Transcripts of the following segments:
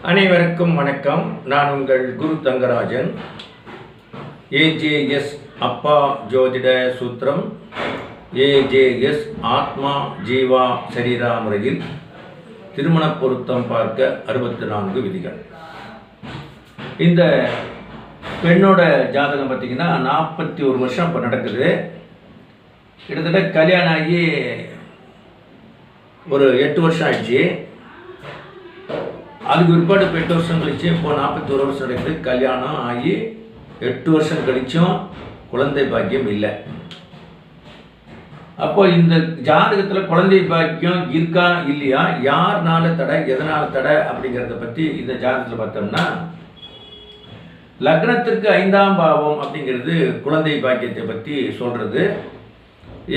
அனைவருக்கும் வணக்கம். நான் உங்கள் குரு தங்கராஜன். ஏஜேஎஸ் அப்பா ஜோதிட சூத்திரம், ஏஜேஎஸ் ஆத்மா ஜீவா சரீரா முறையில் திருமண பொருத்தம் பார்க்க 64 விதிகள். இந்த பெண்ணோட ஜாதகம் பார்த்திங்கன்னா 41 வருஷம் இப்போ நடக்குது. கிட்டத்தட்ட கல்யாணம் ஆகி ஒரு 8 வருஷம் ஆயிடுச்சு. அதுக்கு பிற்பாடு 8 வருஷம் கழிச்சு இப்போ 41 வருஷம் நடக்குது. கல்யாணம் ஆகி 8 வருஷம் கழிச்சும் குழந்தை பாக்கியம் இல்லை. அப்போ இந்த ஜாதகத்தில் குழந்தை பாக்கியம் இருக்கா இல்லையா, யாருனால தடை, எதனால தடை அப்படிங்கிறத பற்றி இந்த ஜாதகத்தில் பார்த்தோம்னா, லக்னத்திற்கு 5ஆம் பாவம் அப்படிங்கிறது குழந்தை பாக்கியத்தை பற்றி சொல்கிறது.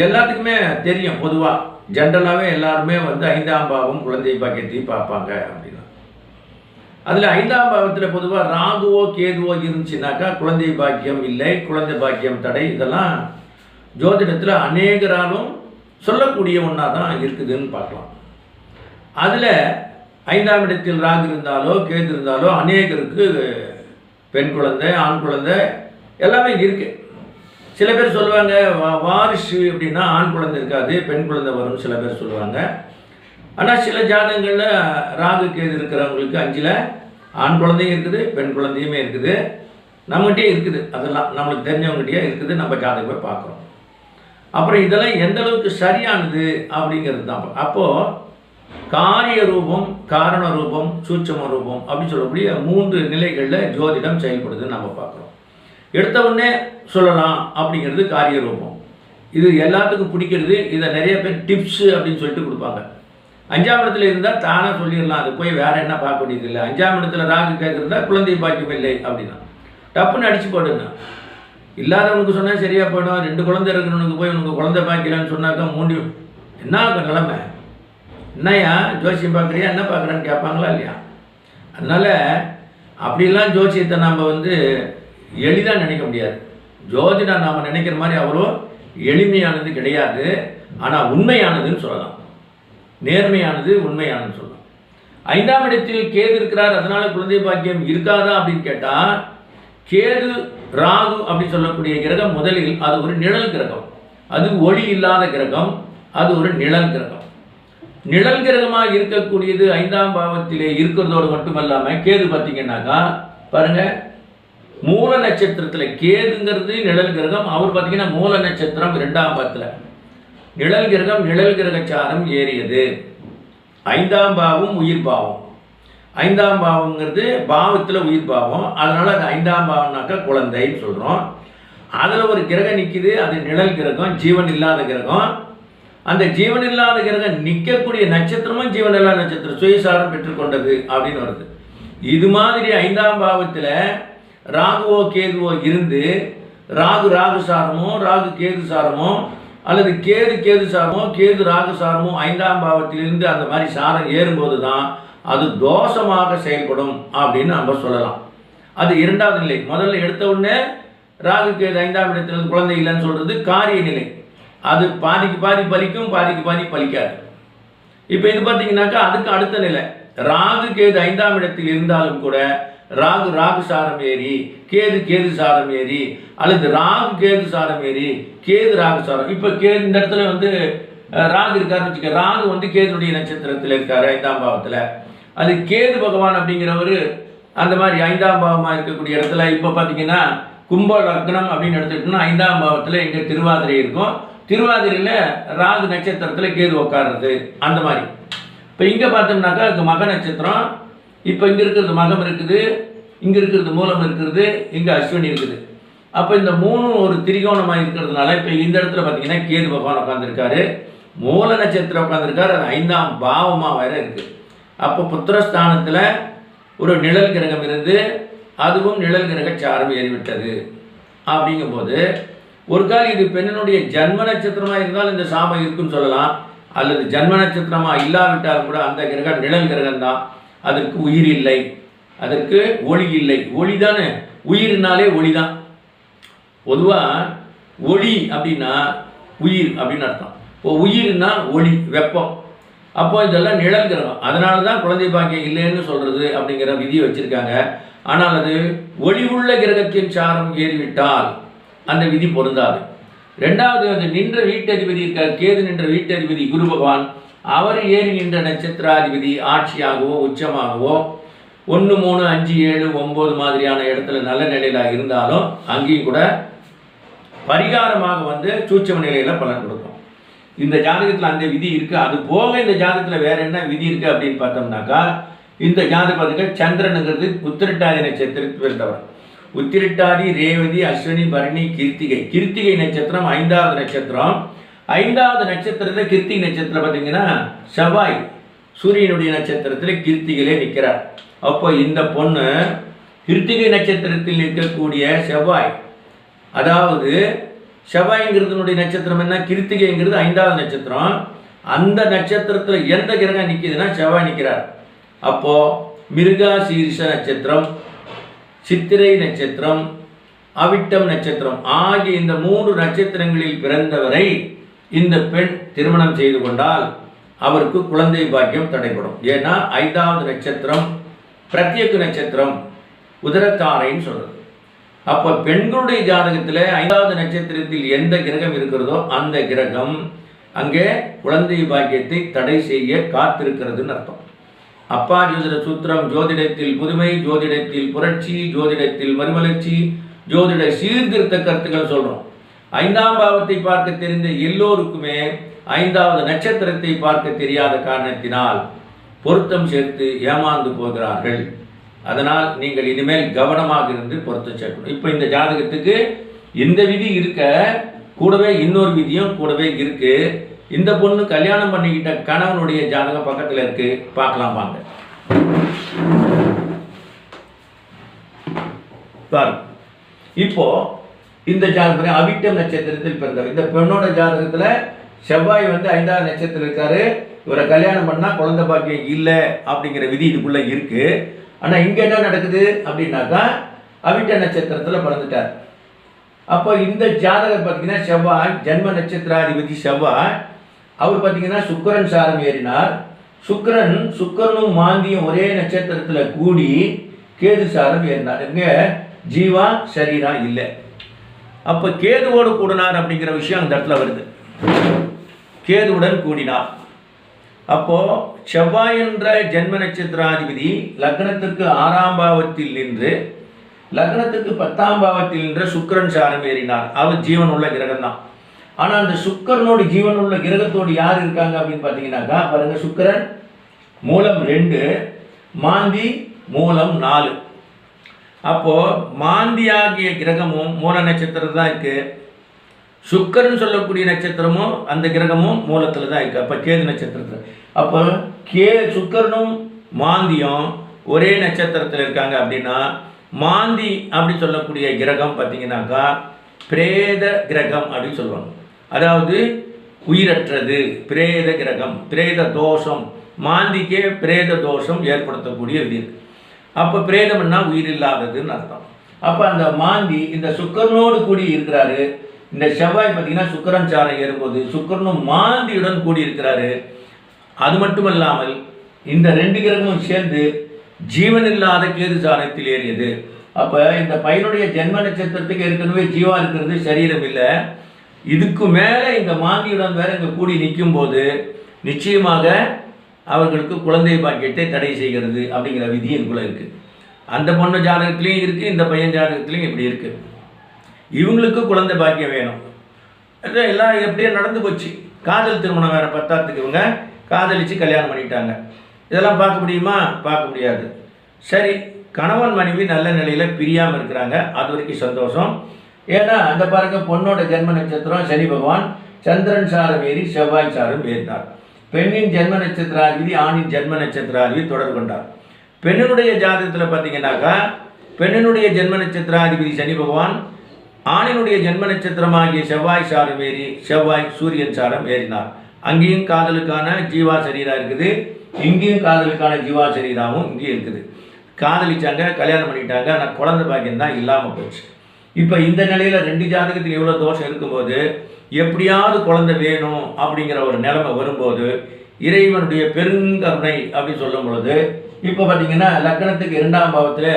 எல்லாத்துக்குமே தெரியும். பொதுவாக ஜென்ரலாகவே எல்லாருமே 5ஆம் பாவம் குழந்தை பாக்கியத்தை பார்ப்பாங்க அப்படின்னா, அதில் 5ஆம் பாவத்தில் பொதுவாக ராகுவோ கேதுவோ இருந்துச்சுனாக்கா குழந்தை பாக்கியம் இல்லை, குழந்தை பாக்கியம் தடை. இதெல்லாம் ஜோதிடத்தில் அநேகராலும் சொல்லக்கூடிய ஒன்றா தான் இருக்குதுன்னு பார்க்கலாம். அதில் 5ஆம் இடத்தில் ராகு இருந்தாலோ கேது இருந்தாலோ அநேகருக்கு பெண் குழந்தை, ஆண் குழந்தை எல்லாமே இருக்குது. சில பேர் சொல்லுவாங்க வாரிசு அப்படின்னா ஆண் குழந்தை இருக்காது, பெண் குழந்தை வரும்னு சில பேர் சொல்லுவாங்க. ஆனால் சில ஜாதகங்களில் ராகு கேது இருக்கிறவங்களுக்கு 5ல் ஆண் குழந்தையும் இருக்குது, பெண் குழந்தையுமே இருக்குது. நம்மகிட்டே இருக்குது, அதெல்லாம் நம்மளுக்கு தெரிஞ்சவங்ககிட்டயே இருக்குது. நம்ம ஜாதகமே பார்க்குறோம். அப்புறம் இதெல்லாம் எந்த அளவுக்கு சரியானது அப்படிங்கிறது தான். அப்போது காரிய ரூபம், காரண ரூபம், சூட்சம ரூபம் அப்படின்னு சொல்லக்கூடிய 3 நிலைகளில் ஜோதிடம் செயல்படுதுன்னு நம்ம பார்க்குறோம். எடுத்த உடனே சொல்லலாம் அப்படிங்கிறது காரிய ரூபம். இது எல்லாத்துக்கும் பிடிக்கிறது. இதை நிறைய பேர் டிப்ஸு அப்படின்னு சொல்லிட்டு கொடுப்பாங்க. 5ஆம் இடத்துல இருந்தால் தானாக சொல்லிடலாம், அது போய் வேறு என்ன பார்க்க வேண்டியது இல்லை. 5ஆம் இடத்துல ராகு கேட்குறதா குழந்தை பாக்கியம் இல்லை அப்படின்னா டப்புன்னு அடித்து போடுங்க. இல்லாதவனுக்கு சொன்னால் சரியாக போயிடும். 2 குழந்தை இருக்கிறவனுக்கு போய் உனக்கு குழந்தை பாக்கலான்னு சொன்னாக்கா மூடி என்ன நிலைமை, என்னையா ஜோசியம் பார்க்குறியா, என்ன பார்க்குறான்னு கேட்பாங்களா இல்லையா? அதனால் அப்படிலாம் ஜோசியத்தை நம்ம எளிதாக நினைக்க முடியாது. ஜோதிடம் நாம் நினைக்கிற மாதிரி அவ்வளோ எளிமையானது கிடையாது. ஆனால் உண்மையானதுன்னு சொல்லலாம், நேர்மையானது, உண்மையானதுன்னு சொல்லலாம். 5ஆம் இடத்தில் கேது இருக்கிறார், அதனால் குழந்தை பாக்கியம் இருக்காதா அப்படின்னு கேட்டால், கேது ராகு அப்படின்னு சொல்லக்கூடிய கிரகம் முதலில் அது ஒரு நிழல் கிரகம், அது ஒளி இல்லாத கிரகம், அது ஒரு நிழல் கிரகம். நிழல் கிரகமாக இருக்கக்கூடியது 5ஆம் பாவத்திலே இருக்கிறதோடு மட்டுமல்லாமல் கேது பார்த்தீங்கன்னாக்கா பாருங்கள், மூல நட்சத்திரத்தில் கேதுங்கிறது நிழல் கிரகம். அவர் பார்த்தீங்கன்னா மூல நட்சத்திரம் 2ஆம் பாவத்தில் நிழல் கிரகம், நிழல் கிரகச்சாரம் ஏறியது. 5ஆம் பாவம் உயிர் பாவம். 5ஆம் பாவங்கிறது பாவத்தில் உயிர் பாவம். அதனால் அது 5ஆம் பாவம்னாக்கா குழந்தைன்னு சொல்கிறோம். அதில் ஒரு கிரகம் நிற்கிது, அது நிழல் கிரகம், ஜீவன் இல்லாத கிரகம். அந்த ஜீவன் இல்லாத கிரகம் நிற்கக்கூடிய நட்சத்திரமும் ஜீவன் இல்லாத நட்சத்திரம், சுயசாரம் பெற்றுக்கொண்டது அப்படின்னு வருது. இது மாதிரி 5ஆம் பாவத்தில் ராகுவோ கேதுவோ இருந்து ராகு ராகு சாரமோ, ராகு கேது சாரமோ, அல்லது கேது கேது சாரமோ, கேது ராகு சாரமோ 5ஆம் பாவத்திலிருந்து அந்த மாதிரி சாரம் ஏறும்போது தான் அது தோஷமாக செயல்படும் அப்படின்னு நம்ம சொல்லலாம். அது 2வது நிலை. முதல்ல எடுத்த உடனே ராகு கேது 5ஆம் இடத்திலிருந்து குழந்தை இல்லைன்னு சொல்கிறது காரிய நிலை. அது பாதிக்கு பாதி பலிக்கும், பாதிக்கு பாதி பலிக்காது. இப்போ இது பார்த்தீங்கன்னாக்கா அதுக்கு அடுத்த நிலை. ராகு கேது 5ஆம் இடத்தில் இருந்தாலும் கூட ராகு ராகு சாரம் ஏறி, கேது கேது சாரம் ஏறி, அல்லது ராகு கேது சாரம் ஏறி, கேது ராகு சாரம். இப்போ கேது இந்த இடத்துல ராகு இருக்காருன்னு வச்சுக்க, ராகு கேதுடைய நட்சத்திரத்தில் இருக்காரு 5ஆம் பாவத்தில். அது கேது பகவான் அப்படிங்கிறவர் அந்த மாதிரி 5ஆம் பாவமாக இருக்கக்கூடிய இடத்துல இப்போ பார்த்தீங்கன்னா கும்ப லக்னம் அப்படின்னு எடுத்துக்கிட்டோம்னா 5ஆம் பாவத்தில் எங்கே திருவாதிரை இருக்கும், திருவாதிரையில் ராகு நட்சத்திரத்தில் கேது உட்காருறது அந்த மாதிரி. இப்போ இங்கே பார்த்தோம்னாக்கா அது மக நட்சத்திரம். இப்போ இங்கே இருக்கிறது மகம் இருக்குது, இங்கே இருக்கிறது மூலம் இருக்கிறது, இங்கே அஸ்வினி இருக்குது. அப்போ இந்த 3 ஒரு திரிகோணமாக இருக்கிறதுனால இப்போ இந்த இடத்துல பார்த்தீங்கன்னா கேது பகவான் உட்காந்துருக்காரு, மூல நட்சத்திரம் உட்காந்துருக்காரு, அது 5ஆம் பாவமாக வேற இருக்குது. அப்போ புத்திரஸ்தானத்தில் ஒரு நிழல் கிரகம் இருந்து அதுவும் நிழல் கிரக சாரம் ஏறிவிட்டது. அப்படிங்கும்போது ஒரு கால் இது பெண்ணினுடைய ஜன்ம நட்சத்திரமாக இருந்தால் இந்த சாபம் இருக்குன்னு சொல்லலாம். அல்லது ஜன்ம நட்சத்திரமாக இல்லாவிட்டால் கூட அந்த கிரகம் நிழல் கிரகம் தான். அதற்கு உயிர் இல்லை, அதற்கு ஒளி இல்லை. ஒளி தானே, உயிர்னாலே ஒளி தான். பொதுவாக ஒளி அப்படின்னா உயிர் அப்படின்னு அர்த்தம். இப்போ உயிர்னா ஒளி, வெப்பம். அப்போ இதெல்லாம் நிழல் கிரகம். அதனால தான் குழந்தை பாக்கியம் இல்லைன்னு சொல்கிறது அப்படிங்கிற விதி வச்சுருக்காங்க. ஆனால் அது ஒளிவுள்ள கிரகத்தின் சாரம் ஏறிவிட்டால் அந்த விதி பொருந்தாது. ரெண்டாவது, அது நின்ற வீட்டதிபதி இருக்கார், கேது நின்ற வீட்டதிபதி குரு பகவான், அவர் ஏறி நின்ற நட்சத்திராதிபதி ஆட்சியாகவோ உச்சமாகவோ 1, 3, 5, 7, 9 மாதிரியான இடத்துல நல்ல நிலையில் இருந்தாலும் அங்கேயும் கூட பரிகாரமாக வந்து சூட்சம நிலையில் பலன் கொடுக்கும். இந்த ஜாதகத்தில் அந்த விதி இருக்குது. அது போக இந்த ஜாதகத்தில் வேற என்ன விதி இருக்குது அப்படின்னு பார்த்தோம்னாக்கா, இந்த ஜாதகத்துக்கு சந்திரனுங்கிறது உத்திரட்டாதி நட்சத்திரத்தில் பிறந்தவர். உத்திரட்டாதி, ரேவதி, அஸ்வினி, பரணி, கிருத்திகை. கிருத்திகை நட்சத்திரம் 5வது நட்சத்திரம். 5வது நட்சத்திரத்தில் கிருத்திகை நட்சத்திரம் பார்த்தீங்கன்னா செவ்வாய் சூரியனுடைய நட்சத்திரத்தில் கிருத்திகையிலே நிற்கிறார். அப்போ இந்த பொண்ணு கிருத்திகை நட்சத்திரத்தில் நிற்கக்கூடிய செவ்வாய், அதாவது செவ்வாய்ங்கிறதுனுடைய நட்சத்திரம் என்ன, கிருத்திகைங்கிறது 5வது நட்சத்திரம். அந்த நட்சத்திரத்தில் எந்த கிரகம் நிற்கிதுன்னா செவ்வாய் நிற்கிறார். அப்போது மிருகா சீரிஷ நட்சத்திரம், சித்திரை நட்சத்திரம், அவிட்டம் நட்சத்திரம் ஆகிய இந்த 3 நட்சத்திரங்களில் பிறந்தவரை இந்த பெண் திருமணம் செய்து கொண்டால் அவருக்கு குழந்தை பாக்கியம் தடைப்படும். ஏன்னா 5வது நட்சத்திரம் பிரத்யேக நட்சத்திரம், உதரத்தாரைன்னு சொல்கிறது. அப்போ பெண்களுடைய ஜாதகத்தில் 5வது நட்சத்திரத்தில் எந்த கிரகம் இருக்கிறதோ அந்த கிரகம் அங்கே குழந்தை பாக்கியத்தை தடை செய்ய காத்திருக்கிறதுன்னு அர்த்தம். அப்பா ஜோதிட சூத்திரம், ஜோதிடத்தில் புதுமை, ஜோதிடத்தில் புரட்சி, ஜோதிடத்தில் மறுமலர்ச்சி, ஜோதிட சீர்திருத்த கருத்துக்கள் சொல்கிறோம். 5ஆம் பாவத்தை பார்க்க தெரிந்த எல்லோருக்குமே 5வது நட்சத்திரத்தை பார்க்க தெரியாத காரணத்தினால் பொருத்தம் சேர்த்து ஏமாந்து போகிறார்கள். அதனால் நீங்கள் இனிமேல் கவனமாக இருந்து பொருத்தம் சேர்க்கணும். இப்போ இந்த ஜாதகத்துக்கு இந்த விதி இருக்க கூடவே இன்னொரு விதியும் கூடவே இருக்கு. இந்த பொண்ணு கல்யாணம் பண்ணிக்கிட்ட கணவனுடைய ஜாதகம் பக்கத்தில் இருக்கு, பார்க்கலாம் வாங்க. இப்போ இந்த ஜாதகம் அவிட்டம் நட்சத்திரத்தில் பிறந்தவர். இந்த பெண்ணோட ஜாதகத்தில் செவ்வாய் வந்து 5வது நட்சத்திரம் இருக்காரு. இவரை கல்யாணம் பண்ணால் குழந்தை பாக்கியம் இல்லை அப்படிங்கிற விதி இதுக்குள்ளே இருக்கு. ஆனால் இங்கே என்ன நடக்குது அப்படின்னாக்கா, அவிட்ட நட்சத்திரத்தில் பிறந்துட்டார். அப்போ இந்த ஜாதகம் பார்த்தீங்கன்னா செவ்வாய் ஜென்ம நட்சத்திராதிபதி செவ்வாய், அவர் பார்த்தீங்கன்னா சுக்கிரன் சாரம் ஏறினார். சுக்கிரனும் மாந்தியும் ஒரே நட்சத்திரத்தில் கூடி கேது சாரம் ஏறினார். இங்கே ஜீவா சரீரா இல்லை. அப்போ கேதுவோடு கூடினார் அப்படிங்கிற விஷயம் அந்த இடத்துல வருது. கேதுவுடன் கூடினார். அப்போது செவ்வாய் என்ற ஜென்ம நட்சத்திராதிபதி லக்னத்துக்கு 6ஆம் பாவத்தில் நின்று லக்னத்துக்கு 10ஆம் பாவத்தில் நின்ற சுக்கிரன் சாரம் ஏறினார். அவர் ஜீவன் உள்ள கிரகம் தான். ஆனால் அந்த சுக்கிரனோடு ஜீவன் உள்ள கிரகத்தோடு யார் இருக்காங்க அப்படின்னு பார்த்தீங்கன்னாக்கா, பாருங்கள், சுக்கிரன் மூலம் 2, மாந்தி மூலம் 4. அப்போது மாந்தி ஆகிய கிரகமும் மூல நட்சத்திரம் தான் இருக்குது. சுக்கிரன் சொல்லக்கூடிய நட்சத்திரமும் அந்த கிரகமும் மூலத்தில் தான் இருக்குது. அப்போ கேது நட்சத்திரத்தில். அப்போ சுக்கிரனும் மாந்தியும் ஒரே நட்சத்திரத்தில் இருக்காங்க அப்படின்னா, மாந்தி அப்படி சொல்லக்கூடிய கிரகம் பார்த்தீங்கன்னாக்கா பிரேத கிரகம் அப்படின்னு சொல்லுவாங்க. அதாவது உயிரற்றது, பிரேத கிரகம், பிரேத தோஷம். மாந்திக்கே பிரேத தோஷம் ஏற்படுத்தக்கூடிய இது இருக்குது. அப்போ பிரேதம்னா உயிர் இல்லாததுன்னு அர்த்தம். அப்போ அந்த மாந்தி இந்த சுக்கிரனோடு கூடி இருக்கிறாரு. இந்த செவ்வாய் பார்த்தீங்கன்னா சுக்கிரன் சாரம் ஏறும்போது சுக்கிரனும் மாந்தியுடன் கூடி இருக்கிறாரு. அது மட்டும் இல்லாமல் இந்த 2 கிரகமும் சேர்ந்து ஜீவன் இல்லாத கேது சாரத்தில் ஏறியது. அப்போ இந்த பையனுடைய ஜென்ம நட்சத்திரத்துக்கு ஏற்கனவே ஜீவா இருக்கிறது, சரீரம் இல்லை. இதுக்கு மேலே இந்த மாந்தியுடன் வேற இங்கே கூடி நிற்கும் போது நிச்சயமாக அவர்களுக்கு குழந்தை பாக்கியத்தை தடை செய்கிறது அப்படிங்கிற விதி இதுக்குள்ளே இருக்குது. அந்த பொண்ணு ஜாதகத்துலேயும் இருக்குது, இந்த பையன் ஜாதகத்துலேயும் இப்படி இருக்குது. இவங்களுக்கு குழந்தை பாக்கியம் வேணும். எல்லாம் எப்படியே நடந்து போச்சு. காதல் திருமணம் வேறு பத்தாத்துக்கு இவங்க காதலிச்சு கல்யாணம் பண்ணிட்டாங்க. இதெல்லாம் பார்க்க முடியுமா? பார்க்க முடியாது. சரி, கணவன் மனைவி நல்ல நிலையில் பிரியாமல் இருக்கிறாங்க, அது வரைக்கும் சந்தோஷம். ஏன்னா அந்த பாருங்க, பொண்ணோட ஜென்ம நட்சத்திரம் சனி பகவான் சந்திரன் சாரம் ஏறி செவ்வாய் சாரம் ஏறினார். பெண்ணின் ஜென்ம நட்சத்திராதிபதி ஆணின் ஜென்ம நட்சத்திராதிபதி தொடர்பு கொண்டார். பெண்ணினுடைய ஜாதகத்தில் பார்த்தீங்கன்னாக்கா, பெண்ணினுடைய ஜென்ம நட்சத்திராதிபதி சனி பகவான் ஆணினுடைய ஜென்ம நட்சத்திரமாகிய செவ்வாய் சாரம் ஏறி செவ்வாய் சூரியன் சாரம் ஏறினார். அங்கேயும் காதலுக்கான ஜீவா சரீரா இருக்குது, இங்கேயும் காதலுக்கான ஜீவா சரீராவும் இங்கேயும் இருக்குது. காதலிச்சாங்க, கல்யாணம் பண்ணிட்டாங்க, ஆனால் குழந்தை பாக்கியம் தான் இல்லாமல் போச்சு. இப்போ இந்த நிலையில் 2 ஜாதகத்தில் இவ்வளோ தோஷம் இருக்கும்போது எப்படியாவது குழந்தை வேணும் அப்படிங்கிற ஒரு நிலைமை வரும்போது இறைவனுடைய பெருங்கருணை அப்படின்னு சொல்லும் பொழுது இப்போ பார்த்தீங்கன்னா லக்னத்துக்கு 2ஆம் பாவத்தில்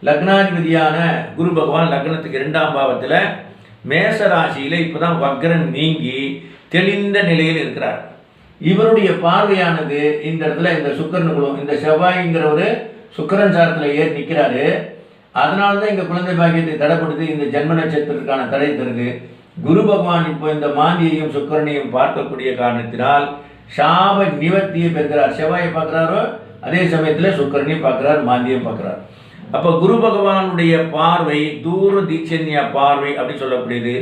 லக்னாதிபதியான குரு பகவான் லக்னத்துக்கு 2ஆம் பாவத்தில் மேச ராசியில் இப்போ தான் வக்ரன் நீங்கி தெளிந்த நிலையில் இருக்கிறார். இவருடைய பார்வையானது இந்த இடத்துல இந்த சுக்கிரனுக்குள்ளும் இந்த செவ்வாய்ங்கிற ஒரு சுக்கிரன் சாரத்தில் ஏறி நிற்கிறாரு. அதனால தான் இங்கே குழந்தை பாக்கியத்தை தடைப்படுது, இந்த ஜென்ம நட்சத்திரத்துக்கான தடை தருது. குரு பகவான் இப்போ இந்த மாந்தியையும் சுக்கிரனையும் பார்க்கக்கூடிய காரணத்தினால் சாப நிவர்த்தியை பெறுகிறார். செவ்வாயை பார்க்குறாரோ அதே சமயத்தில் சுக்கிரனையும் பார்க்குறார், மாந்தியம் பார்க்குறார். அப்போ குரு பகவானுடைய பார்வை தூர தீட்சண்யா பார்வை அப்படின்னு சொல்லக்கூடியது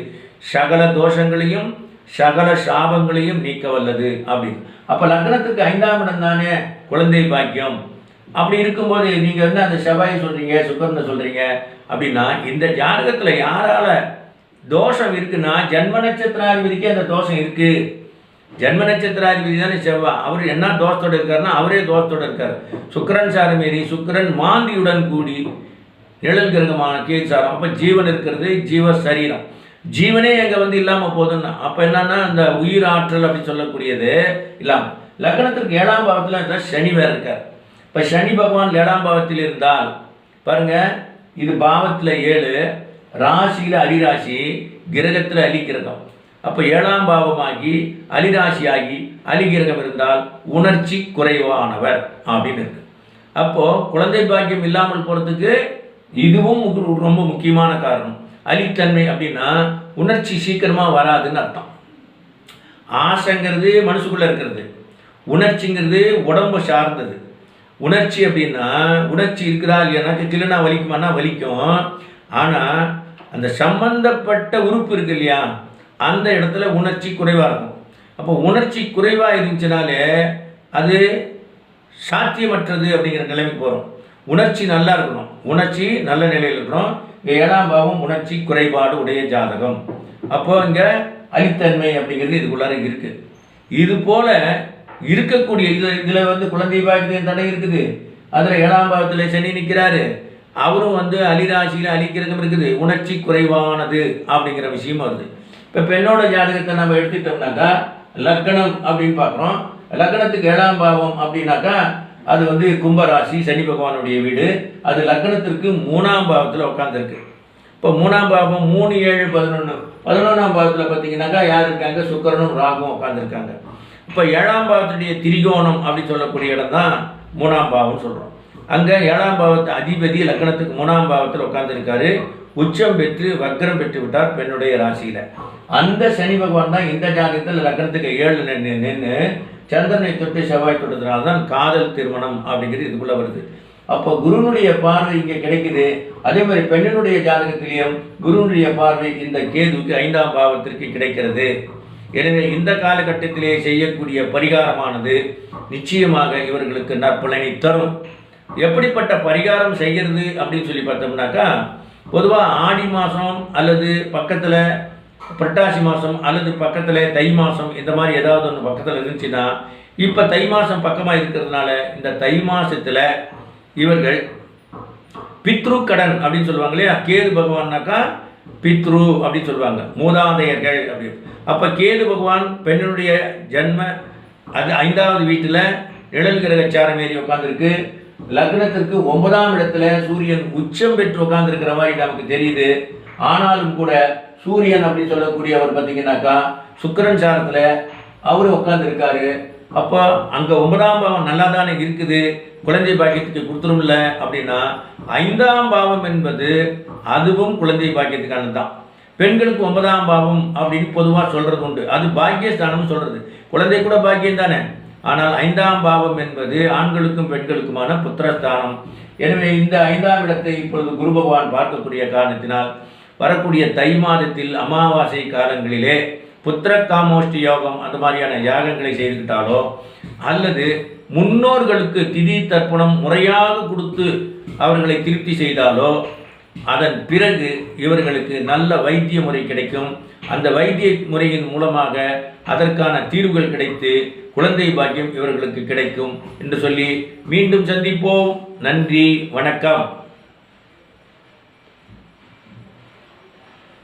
சகல தோஷங்களையும் சகல சாபங்களையும் நீக்க வல்லது அப்படின்னு. அப்போ லக்னத்துக்கு 5ஆம் இடம் தானே குழந்தை பாக்கியம். அப்படி இருக்கும்போது நீங்கள் வந்து அந்த செவ்வாயை சொல்கிறீங்க, சுக்கிரனை சொல்கிறீங்க அப்படின்னா இந்த ஜாதகத்தில் யாரால தோஷம் இருக்குன்னா ஜென்ம நட்சத்திராதிபதிக்கு அந்த தோஷம் இருக்குது. ஜென்ம நட்சத்திராதிபதி தானே செவ்வாய். அவர் என்ன தோஷத்தோடு இருக்காருன்னா அவரே தோஷத்தோடு இருக்கார். சுக்கிரன் சாரம் ஏறி சுக்கிரன் மாந்தியுடன் கூடி நிழல் கிரகமான கேது சாரம். அப்போ ஜீவன் இருக்கிறது, ஜீவ சரீரம். ஜீவனே எங்கே வந்து இல்லாமல் போதுன்னா அப்போ என்னன்னா அந்த உயிர் ஆற்றல் அப்படி சொல்லக்கூடியது இல்லாமல். லக்னத்திற்கு 7ஆம் பாவத்தில் இருந்தால் சனி வேறு இருக்கார். இப்போ சனி பகவான் 7ஆம் பாவத்தில் இருந்தால் பாருங்கள், இது பாவத்தில் 7, ராசியில் அலிராசி, கிரகத்தில் அலிகிரகம். அப்போ 7ஆம் பாவமாகி அலிராசியாகி அலிகிரகம் இருந்தால் உணர்ச்சி குறைவானவர் அப்படின்னு இருக்கு. அப்போது குழந்தை பாக்கியம் இல்லாமல் போகிறதுக்கு இதுவும் ரொம்ப முக்கியமான காரணம். அலித்தன்மை அப்படின்னா உணர்ச்சி சீக்கிரமாக வராதுன்னு அர்த்தம். ஆசைங்கிறது மனசுக்குள்ளே இருக்கிறது, உணர்ச்சிங்கிறது உடம்பு சார்ந்தது. உணர்ச்சி அப்படின்னா உணர்ச்சி இருக்குதா இல்லையானா கிளனா வலிக்குமானா வலிக்கும். ஆனால் அந்த சம்பந்தப்பட்ட உறுப்பு இருக்கு இல்லையா, அந்த இடத்துல உணர்ச்சி குறைவாக இருக்கும். அப்போ உணர்ச்சி குறைவாக இருந்துச்சுனாலே அது சாத்தியமற்றது அப்படிங்கிற நிலைமைக்கு போகிறோம். உணர்ச்சி நல்லா இருக்கணும், உணர்ச்சி நல்ல நிலையில் இருக்கணும். 7ஆம் பாவம் உணர்ச்சி குறைபாடு உடைய ஜாதகம். அப்போ இங்கே அலித்தன்மை அப்படிங்கிறது இதுக்குள்ளார இருக்குது. இது போல் இருக்கக்கூடிய இதில் வந்து குழந்தை பாக்கியத்தின் தடை இருக்குது. அதில் 7ஆம் பாவத்தில் சனி நிற்கிறாரு, அவரும் வந்து அலிராசியில் அலிக்கிரகம் இருக்குது, உணர்ச்சி குறைவானது அப்படிங்கிற விஷயம் வருது. இப்போ பெண்ணோட ஜாதகத்தை நம்ம எடுத்துட்டோம்னாக்கா லக்னம் அப்படின்னு பார்க்குறோம். லக்னத்துக்கு 7ஆம் பாவம் அப்படின்னாக்கா அது வந்து கும்பராசி, சனி பகவானுடைய வீடு. அது லக்னத்திற்கு 3ஆம் பாவத்தில் உட்காந்துருக்கு. இப்போ 3ஆம் பாவம் 3, 7, 11, 11ஆம் பாவத்தில் பார்த்தீங்கன்னாக்கா யார் இருக்காங்க? சுக்கிரனும் ராகுவும் உட்காந்துருக்காங்க. இப்போ 7ஆம் பாவத்துடைய திரிகோணம் அப்படின்னு சொல்லக்கூடிய இடம் தான் 3ஆம் பாவம்னு சொல்கிறோம். அங்கே 7ஆம் பாவத்து அதிபதி லக்னத்துக்கு 3ஆம் பாவத்தில் உட்காந்துருக்காரு. உச்சம் பெற்று வக்ரம் பெற்று விட்டார் பெண்ணுடைய ராசியில். அந்த சனி பகவான் தான் இந்த ஜாதகத்தில் லக்னத்துக்கு 7 நின்று சந்திரனை தொட்டு செவ்வாய் தொட்டதுனால தான் காதல் திருமணம் அப்படிங்கிறது இதுக்குள்ளே வருது. அப்போ குருனுடைய பார்வை இங்கே கிடைக்குது. அதே மாதிரி பெண்ணினுடைய ஜாதகத்திலையும் குருனுடைய பார்வை இந்த கேதுவுக்கு 5ஆம் பாவத்திற்கு கிடைக்கிறது. எனவே இந்த காலகட்டத்திலே செய்யக்கூடிய பரிகாரமானது நிச்சயமாக இவர்களுக்கு நற்பலனை தரும். எப்படிப்பட்ட பரிகாரம் செய்கிறது அப்படின்னு சொல்லி பார்த்தோம்னாக்கா, பொதுவாக ஆடி மாதம் அல்லது பக்கத்தில் புரட்டாசி மாதம் அல்லது பக்கத்தில் தை மாதம் இந்த மாதிரி ஏதாவது ஒன்று பக்கத்தில் இருந்துச்சுன்னா, இப்போ தை மாதம் பக்கமாக இருக்கிறதுனால இந்த தை மாதத்தில் இவர்கள் பித்ரு கடன் அப்படின்னு சொல்லுவாங்க இல்லையா, கேது பகவான்னாக்கா பித்ரு அப்படின்னு சொல்லுவாங்க, மூதாதையர்கள் அப்படின்னு. அப்போ கேது பகவான் பெண்ணுடைய ஜென்ம அது 5வது வீட்டில் நிழல் கிரகச்சாரம் ஏறி உட்காந்துருக்கு. லக்னத்திற்கு 9ஆம் இடத்துல சூரியன் உச்சம் பெற்று உட்காந்துருக்கிற மாதிரி நமக்கு தெரியுது. ஆனாலும் கூட சூரியன் அப்படின்னு சொல்லக்கூடியவர் பார்த்தீங்கன்னாக்கா சுக்கிரன் சாரத்தில் அவர் உட்காந்துருக்காரு. அப்போ அங்கே 9ஆம் பாவம் நல்லா தானே இருக்குது, குழந்தை பாக்கியத்துக்கு கொடுத்துரும்ல அப்படின்னா 5ஆம் பாவம் என்பது அதுவும் குழந்தை பாக்கியத்துக்கானது தான். பெண்களுக்கு 9ஆம் பாவம் அப்படின்னு பொதுவாக சொல்கிறது உண்டு, அது பாக்கியஸ்தானம்னு சொல்கிறது. குழந்தை கூட பாக்கியம் தானே. ஆனால் 5ஆம் பாவம் என்பது ஆண்களுக்கும் பெண்களுக்குமான புத்திரஸ்தானம். எனவே இந்த 5ஆம் இடத்தை இப்பொழுது குரு பகவான் பார்க்கக்கூடிய காரணத்தினால் வரக்கூடிய தை மாதத்தில் அமாவாசை காலங்களிலே புத்திர காமோஷ்டி யோகம் அந்த மாதிரியான யாகங்களை செய்துக்கிட்டாலோ அல்லது முன்னோர்களுக்கு திதி தர்ப்பணம் முறையாக கொடுத்து அவர்களை திருப்தி செய்தாலோ அதன் பிறகு இவர்களுக்கு நல்ல வைத்திய முறை கிடைக்கும். அந்த வைத்திய முறையின் மூலமாக அதற்கான தீர்வுகள் கிடைத்து குழந்தை பாக்கியம் இவர்களுக்கு கிடைக்கும் என்று சொல்லி மீண்டும் சந்திப்போம். நன்றி, வணக்கம்.